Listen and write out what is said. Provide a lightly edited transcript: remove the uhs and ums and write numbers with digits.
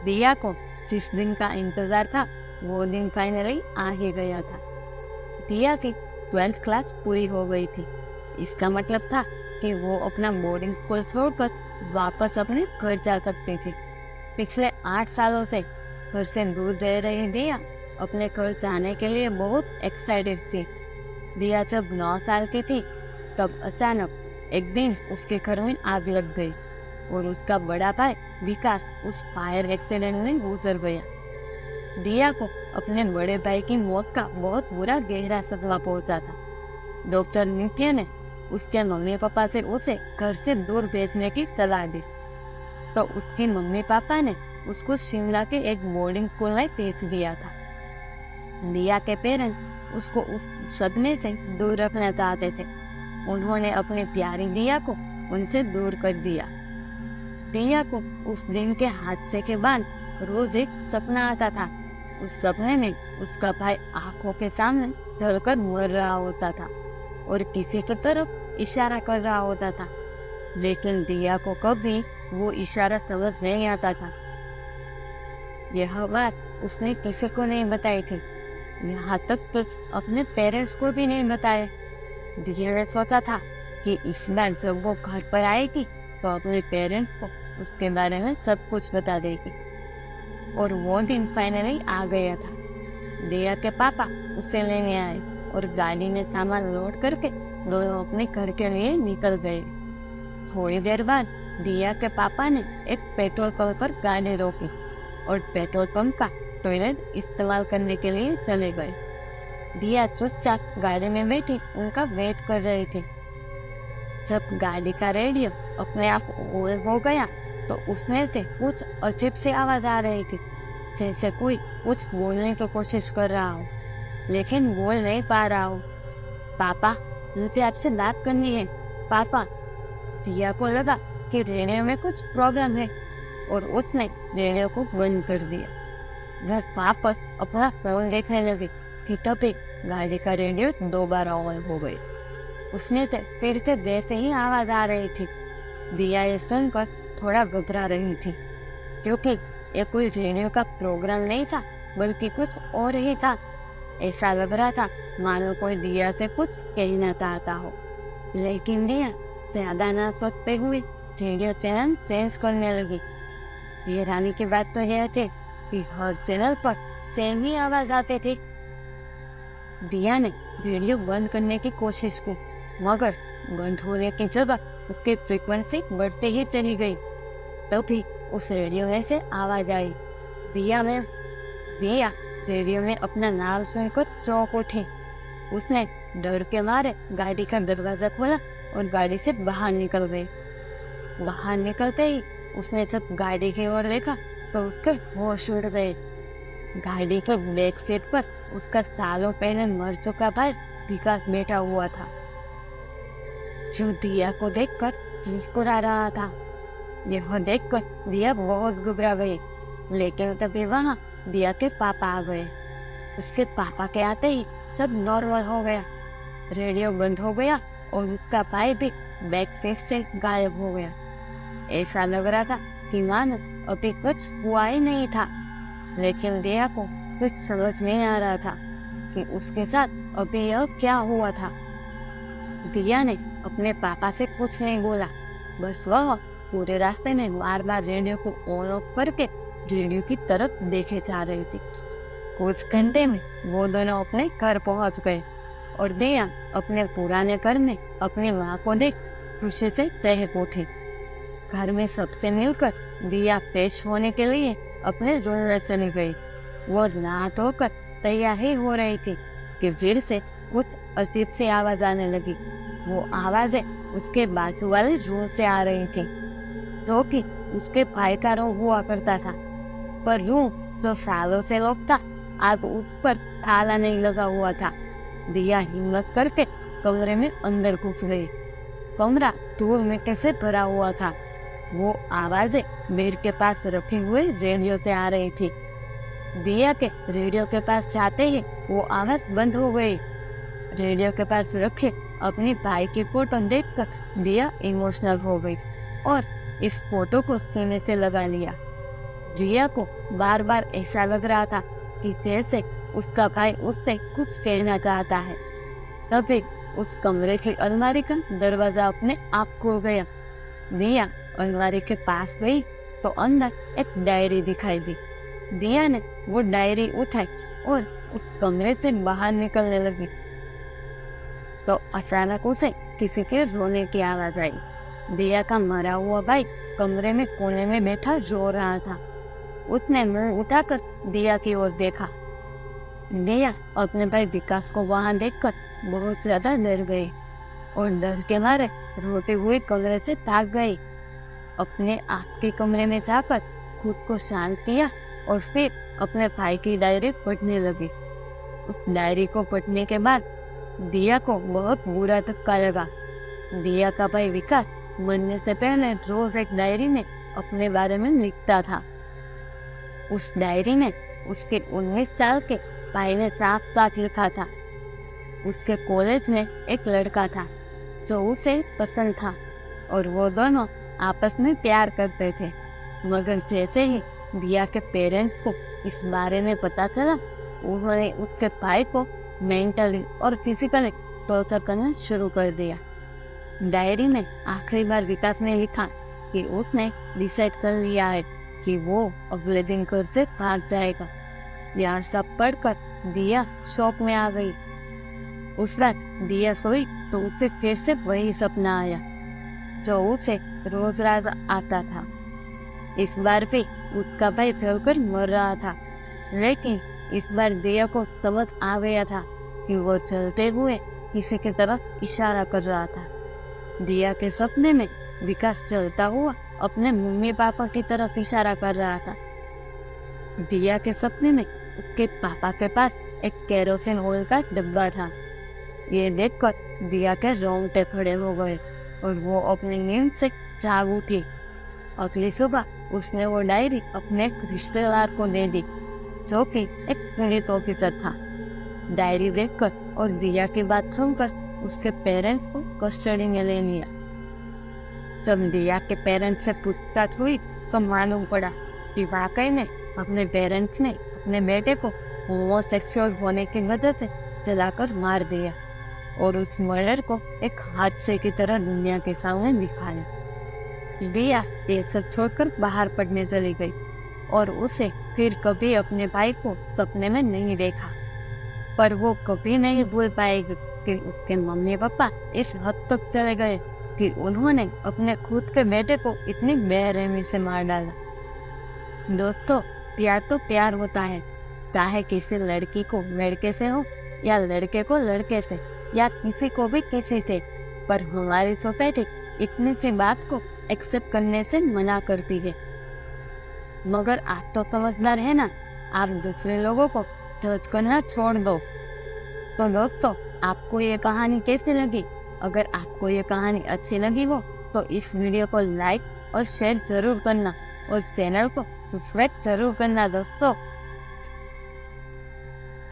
दिया को जिस दिन का इंतजार था वो दिन फाइनली आ ही गया था। दिया की 12th क्लास पूरी हो गई थी। इसका मतलब था कि वो अपना बोर्डिंग स्कूल छोड़कर वापस अपने घर जा सकती थी। पिछले 8 सालों से घर से दूर रह रही दिया अपने घर जाने के लिए बहुत एक्साइटेड थी। दिया जब 9 साल की थी तब अचानक एक दिन उसके घर में आग लग गई और उसका बड़ा भाई विकास उस फायर एक्सीडेंट में गुजर गया। दिया को अपने बड़े भाई की मौत का बहुत बुरा गहरा सदमा पहुंचा था। डॉक्टर नित्य ने उसके मम्मी पापा से उसे घर से दूर भेजने की सलाह दी, तो उसके मम्मी पापा ने उसको शिमला के एक बोर्डिंग स्कूल में भेज दिया था। दिया के पेरेंट्स उसको उस सदमे से दूर रखना चाहते थे। उन्होंने अपनी प्यारी दिया को उनसे दूर कर दिया। दिया को उस दिन के हादसे के बाद रोज एक सपना आता था। उस सपने में उसका भाई आंखों के सामने जलकर मर रहा होता था और किसी की तरफ इशारा कर रहा होता था, लेकिन दिया को कभी वो इशारा समझ नहीं आता था। यह बात उसने किसी को नहीं बताई थी, यहाँ तक कि अपने पेरेंट्स को भी नहीं बताया। दिया ने सोचा था कि इस बार जब वो घर पर आएगी तो अपने पेरेंट्स को उसके बारे में सब कुछ बता देगी। और वो दिन फाइनली आ गया था। दिया के पापा उसे लेने आए और गाड़ी में सामान लोड करके दोनों अपने घर के लिए निकल गए। थोड़ी देर बाद दिया के पापा ने एक पेट्रोल पंप पर गाड़ी रोकी और पेट्रोल पंप का टॉयलेट इस्तेमाल करने के लिए चले गए। दिया चुपचाप गाड़ी में बैठी उनका वेट कर रही थी। जब गाड़ी का रेडियो अपने आप ऑन हो गया तो उसमें से कुछ अजीब सी आवाज आ रही थी, जैसे कोई कुछ बोलने की कोशिश कर रहा हो लेकिन बोल नहीं पा रहा हो। पापा, मुझे आपसे बात करनी है, पापा। दिया को लगा कि रेडियो में कुछ प्रॉब्लम है और उसने रेडियो को बंद कर दिया। वह वापस अपना फोन देखने लगी कि तभी गाड़ी का रेडियो दोबारा ऑन हो गई। उसमें से फिर से वैसे ही आवाज आ रही थी। दिया ये सुनकर थोड़ा घबरा रही थी, क्योंकि ये कोई रेडियो का प्रोग्राम नहीं था बल्कि कुछ और ही था। ऐसा लग रहा था मानो कोई दिया से कुछ कहना चाहता हो, लेकिन दिया ज्यादा ना सोचते हुए रेडियो चैनल चेंज करने लगी। हैरानी की बात तो यह थी कि हर चैनल पर सेम ही आवाज आते थे। दिया ने रेडियो बंद करने की कोशिश की, मगर बंद होने की जगह उसकी फ्रीक्वेंसी बढ़ती ही चली गई। तभी उस रेडियो में से आवाज आई। दिया रेडियो में अपना नाम सुनकर चौंक उठी। उसने डर के मारे गाड़ी का दरवाजा खोला और गाड़ी से बाहर निकल गई। बाहर निकलते ही उसने जब गाड़ी की ओर देखा तो उसके होश उड़ गए। गाड़ी के बैक सीट पर उसका सालों पहले मर चुका भाई विकास बैठा हुआ था, जो दिया को देखकर मुस्कुरा रहा था। यह देखकर दिया बहुत घबरा गई, लेकिन तभी वहाँ दिया के पापा आ गए। उसके पापा के आते ही सब नॉर्मल हो गया। रेडियो बंद हो गया और उसका भाई भी बैक सीट से गायब हो गया। ऐसा लग रहा था कि मानो अभी कुछ हुआ ही नहीं था, लेकिन दिया को कुछ समझ नहीं आ रहा था कि उसके साथ अभी यह क्या हुआ था। दिया ने अपने पापा से कुछ नहीं बोला, बस वह पूरे रास्ते में बार बार रेडियो को ऑन ऑफ करके रेडियो की तरफ देखे जा रही थी। कुछ घंटे में वो दोनों अपने घर पहुंच गए और दिया अपने पुराने घर में अपनी माँ को देख खुशी से चहक उठी। घर में सबसे मिलकर दिया फ्रेश होने के लिए अपने रूम में चली गई। वो नहा धोकर तैयार ही हो रही थी कि फिर से कुछ अजीब सी आवाज आने लगी। वो आवाजें उसके बाजू वाले रूम से आ रही थी, जो कि उसके भाई का रूम हुआ करता था। पर रूम जो सालों से लॉक था, आज उस पर ताला नहीं लगा हुआ था। दिया हिम्मत करके कमरे में अंदर घुस गई। कमरा धूल मिट्टी से भरा हुआ था। वो आवाजें बेड के पास रखे हुए रेडियो से आ रही थी। दिया के रेडियो के पास जाते ही वो आवाज बंद हो गई। रेडियो के पास रखे अपनी भाई की फोटो देखकर दिया इमोशनल हो गई और इस फोटो को सीने से लगा लिया। रिया को बार बार ऐसा लग रहा था कि जैसे उसका भाई उससे कुछ कहना चाहता है। तभी उस कमरे की अलमारी का दरवाजा अपने आप खुल गया। रिया अलमारी के पास गई तो अंदर एक डायरी दिखाई दी। रिया ने वो डायरी उठाई और उस कमरे से बाहर निकलने लगी तो अचानक उसे किसी के रोने की आवाज आई। दिया का मरा हुआ भाई कमरे में कोने में बैठा रो रहा था। उसने मुंह उठाकर दिया की ओर देखा। दिया अपने भाई विकास को वहां देखकर बहुत ज्यादा डर गई और डर के मारे रोते हुए कमरे से भाग गई। अपने आप के कमरे में जाकर खुद को शांत किया और फिर अपने भाई की डायरी पढ़ने लगी। उस डायरी को पढ़ने के बाद दिया को बहुत बुरा धक्का लगा। दिया का भाई विकास मरने से पहले रोज एक डायरी में अपने बारे में लिखता था। उस डायरी में उसके 19 साल के भाई ने साफ साफ लिखा था। उसके कॉलेज में एक लड़का था जो उसे पसंद था और वो दोनों आपस में प्यार करते थे। मगर जैसे ही दिया के पेरेंट्स को इस बारे में पता चला, उन्होंने उसके भाई को मेंटली और फिजिकली टॉर्चर करना शुरू कर दिया। डायरी में आखिरी बार विकास ने लिखा कि उसने डिसाइड कर लिया है कि वो अगले दिन घर से भाग जाएगा। यह सब पढ़कर दिया शॉक में आ गई। उस रात दिया सोई तो उसे फिर से वही सपना आया जो उसे रोज रात आता था। इस बार भी उसका भाई जलकर मर रहा था, लेकिन इस बार दिया को समझ आ गया था कि वो चलते हुए किसी की तरफ इशारा कर रहा था। दिया के सपने में विकास चलता हुआ अपने मम्मी पापा की तरफ इशारा कर रहा था। दिया के सपने में उसके पापा के पास एक केरोसिन ऑयल का डब्बा था। ये देखकर दिया के रोंगटे खड़े हो गए और वो अपनी नींद से जाग उठी। अगली सुबह उसने वो डायरी अपने एक रिश्तेदार को दे दी जो कि एक पुलिस ऑफिसर था। डायरी देखकर और दिया की बात सुनकर उसके पेरेंट्स को कस्टडी में ले लिया। जब दिया के पेरेंट्स से पूछताछ हुई तो मालूम पड़ा कि वाकई में अपने पेरेंट्स ने अपने बेटे को होमोसेक्सुअल होने की वजह से जलाकर मार दिया और उस मर्डर को एक हादसे की तरह दुनिया के सामने दिखाया। दिया ये सब छोड़कर बाहर पढ़ने चली गई और उसे फिर कभी अपने भाई को सपने में नहीं देखा। पर वो कभी नहीं भूल पाएगी कि उसके मम्मी पापा इस हद तक चले गए कि उन्होंने अपने खुद के बेटे को इतनी बेरहमी से मार डाला। दोस्तों, प्यार तो प्यार होता है, चाहे किसी लड़की को लड़के से हो या लड़के को लड़के से या किसी को भी किसी से। पर हमारी सोसाइटी इतनी सी बात को एक्सेप्ट करने से मना करती है। मगर आप तो समझदार है ना, आप दूसरे लोगों को जज करना छोड़ दो। तो दोस्तों, आपको ये कहानी कैसी लगी? अगर आपको ये कहानी अच्छी लगी हो तो इस वीडियो को लाइक और शेयर जरूर करना और चैनल को सब्सक्राइब जरूर करना दोस्तों।